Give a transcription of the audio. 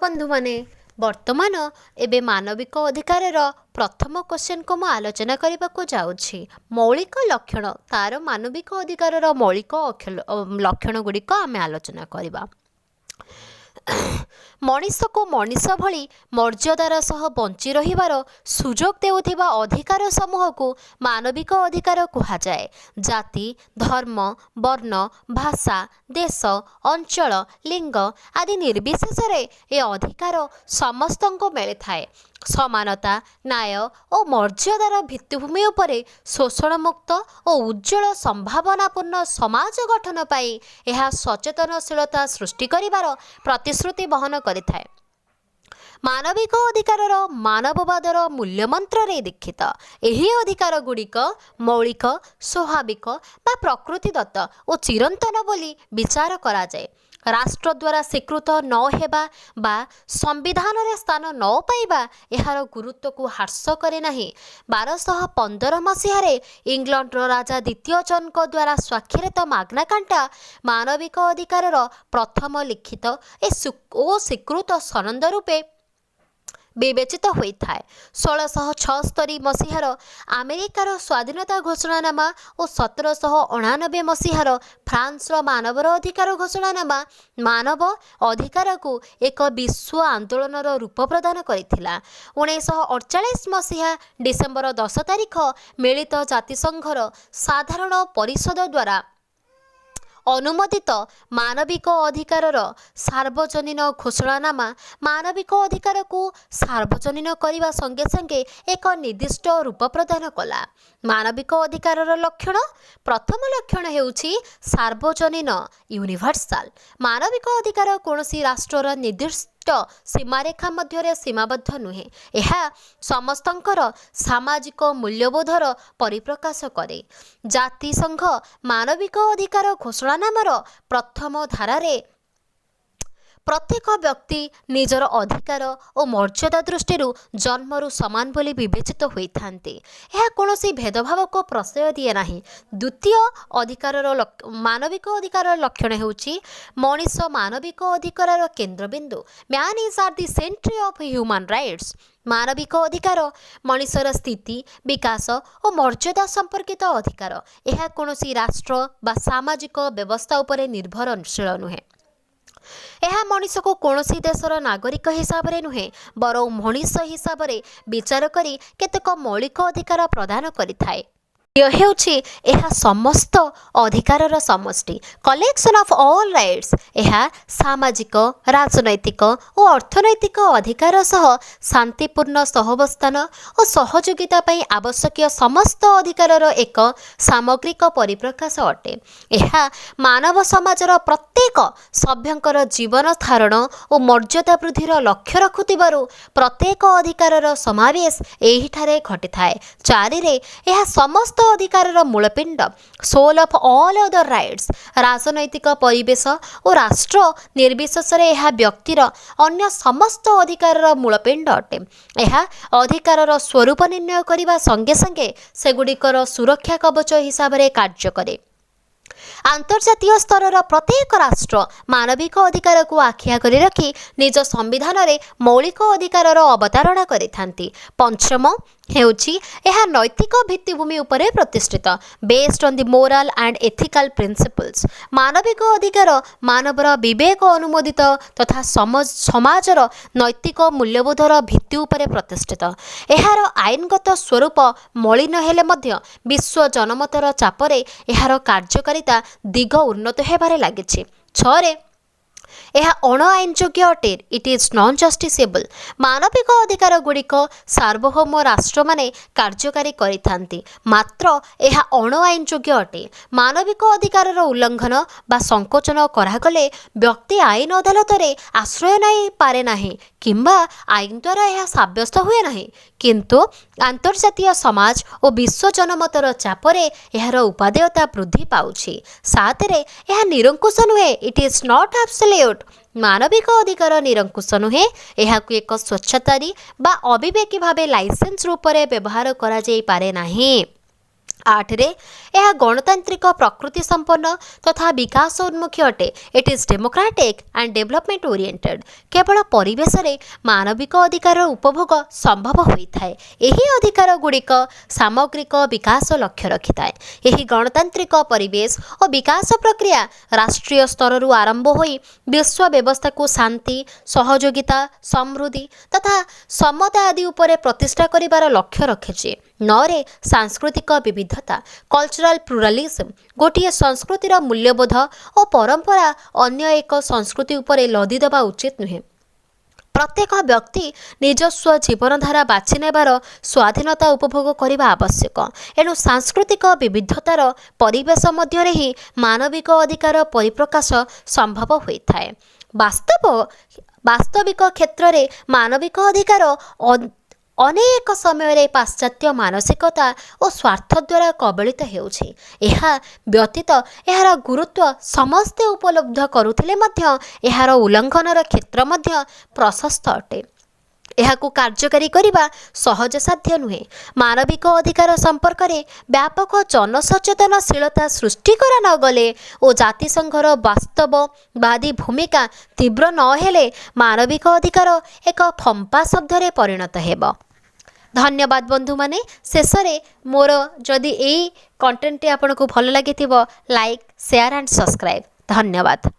बंधु माने वर्तमान एबे मानविक अधिकार प्रथम क्वेश्चन को मु आलोचना करने को जाऊँगी। मौलिक लक्षण तार मानविक अधिकार मौलिक लक्षण गुड़िक आम आलोचना करवा। मनीष को मनीष भली मर्यादार सह बंची रहिबार सुजोग देउथिबा अधिकार समूह को मानविक अधिकार कुहाଯାଏ। जाति धर्म वर्ण भाषा देश अंचल लिंग आदि निर्विशेष ए अधिकार समस्तंको मेले थाए। समानता न्याय और मर्यादार भित्तिभूमि उपरे शोषण मुक्त और उज्जवल संभावनापूर्ण समाज गठन पाई यह सचेतनशीलता सृष्टि करिवार प्रतिश्रुति बहन करिथाए। मानविक अधिकार मानववादर मूल्यमंत्र रे दीक्षित एही अधिकार गुड़िक मौलिक स्वाभाविक बा प्रकृतिदत्त और चिरंतन बोली विचार करा जाए। राष्ट्र द्वारा स्वीकृत न हेबा बा संविधान रे स्थान न पाइबा एहार गुरुत्व को ह्रास करे नाही। 1215 मसीहारे इंग्लैंड राजा द्वितीय जॉन को द्वारा स्वाक्षरित माग्ना कार्टा मानविक अधिकार प्रथम लिखित ओ स्वीकृत सनद रूपे विवेचित होता है। 1676 मसीहार अमेरिकार स्वाधीनता घोषणानामा और 1789 मसीहार फ्रांस मानवर अधिकार घोषणानामा मानव अधिकार को एक विश्व आंदोलन रूप प्रदान करथिला। 1948 मसीहा डिसेम्बर 10 तारिख मिलित जातिसंघर साधारण परिषद द्वारा अनुमोदित मानविक अधिकार सार्वजनीन घोषणानामा मानविक अधिकार को सार्वजनीन करने संगे संगे एक निर्दिष्ट रूप प्रदान कला। मानविक अधिकार लक्षण प्रथम लक्षण हेउछि सार्वजनीन यूनिवर्सल। मानविक अधिकार कौनसी राष्ट्रर निर्दिष्ट सीमारेखा मध्य सीमाबद्ध नुहे। यह समस्तंकर सामाजिक मूल्यबोधर परिप्रकाश करे। जातिसंघ मानविक अधिकार घोषणानामार प्रथम धारारे प्रत्येक व्यक्ति निजर अधिकार और मर्यादा दृष्टि जन्मरु समान बोली विवेचित होइथान्ते। यह कौनसी भेदभाव को प्रश्रय दिए नाही। द्वितीय अधिकार मानविक अधिकार लक्षण हेउछि मनीष मानविक अधिकार केन्द्रबिंदु। Man is are the centre of human rights. मानविक अधिकार मनीषर स्थिति विकास और मर्यादा संपर्कित अधिकार। यह कौनसी राष्ट्र बा सामाजिक व्यवस्था उपरे निर्भरशील नुहे। यह मनीष को कौनसी देशर नागरिक हिसाब से नुहे बरं मनीष हिसाब से विचार करी केतेक मौलिक अधिकार प्रदान करिथाए। यह समस्त अधिकार समष्टि कलेक्शन ऑफ ऑल राइट्स। यह सामाजिक राजनैतिक और अर्थनैतिक अधिकार सह शांतिपूर्ण सहवस्थान और सहयोगिता पई आवश्यक समस्त अधिकार एक सामग्रिक परिप्रकाश अटे। यह मानव समाजर प्रत्येक सभ्यंकर जीवन धारण और मर्यादा वृद्धिर लक्ष्य रखुथिबारु प्रत्येक अधिकार समावेश एहिठारे घटिथाए। 4 रे यह समस्त अधिकार मूलपिंड soul of all other rights. राजनैतिक परिवेश और राष्ट्र निर्विशेष यह व्यक्तिर अन्य समस्त अधिकार मूलपिंड अटे। यह अधिकार स्वरूप निर्णय करने संगे संगे सेगुड़िकर सुरक्षा कवच हिसाब से कार्य करे। आंतर्जातीय स्तर प्रत्येक राष्ट्र मानविक अधिकार को आखिया करी रखी निज संविधान रे मौलिक अधिकार अवधारणा करिथांती। पंचम हेउछि यह नैतिक भित्तिभूमि उपरे प्रतिष्ठित based on the moral and ethical principles. मानविक अधिकार मानवर विवेक अनुमोदित तथा समाजर नैतिक मूल्यबोधर भित्ति उपरे प्रतिष्ठित। एहार आईनगत स्वरूप मलिन हेले मध्य विश्व जनमतर चापरे एहार कार्यकारिता दिग उन्नत हेबारे लागिछि। 6 यह अण आईनयोग्य अटे। It is non justiciable. मानविक अधिकार गुड़िक सार्वभौम राष्ट्र माने कार्यकारी करिथांती मात्र यह अण आईनयोग्य अटे। मानविक अधिकार उल्लंघन बा संकोचन करागले व्यक्ति आईन अदालत रे आश्रय नहीं पारे नाही किंबा आईन द्वारा यह साब्यस्त हुए नहीं, किंतु अंतर्जातीय समाज और विश्व जनमतर चापरे यार उपादेयता वृद्धि पाउछि। 7 रे यह निरंकुश नुहे। It is not absolute. मानविक अधिकार निरंकुश नुहे। यह एक स्वच्छतारी बा अविवेकी भावे लाइसेंस रूप में व्यवहार करा जाई पारे नाही। आठ रे यह गणतांत्रिक प्रकृति संपन्न तथा विकास उन्मुखी अटे। It is democratic and development oriented. केवल परिवेश रे मानविक अधिकार उपभोग संभव होइथाय। एही अधिकार गुड़िक सामग्रिक विकास लक्ष्य रखिथाय। एही गणतांत्रिक परिवेश और विकास प्रक्रिया राष्ट्रीय स्तर आरंभ होई विश्व व्यवस्था को शांति सहयोगिता समृद्धि तथा समता आदि उपरे प्रतिष्ठा करिवार लक्ष्य रखिछि। नरे सांस्कृतिक विविधता कल्चरल प्लुरालिज्म गोटे संस्कृतिर मूल्यबोध और परंपरा अन्य एक संस्कृति उपरे लदी देवा उचित नुहे। प्रत्येक व्यक्ति निजस्व जीवनधारा बाछि नेबार स्वाधीनता उपभोग करने आवश्यक। एणु सांस्कृतिक विविधतार परिवेश मध्य ही मानविक अधिकार परिप्रकाश संभव होता है। वास्तविक क्षेत्र में मानविक अधिकार अनेक समय पाश्चात्य मानसिकता और स्वार्थ द्वारा कबलित होउछि। एहा व्यतीत एहार गुरुत्व समस्ते उपलब्ध करुथिले मध्य एहार उल्लंघनर क्षेत्र मध्य प्रशस्त अटे। एहाकु कार्यकारी करिबा सहज साध्य नुहे। मानविक अधिकार संपर्क में व्यापक जनसचेतनशीलता सृष्टि करा न गले और जातिसंघर वास्तववादी भूमिका तीव्र न हेले मानविक अधिकार एक फंपा शब्द परिणत हेब। धन्यवाद बंधु माने। शेष में मोर जदि यही कंटेंट आपको भल लगी लाइक शेयर एंड सब्सक्राइब। धन्यवाद।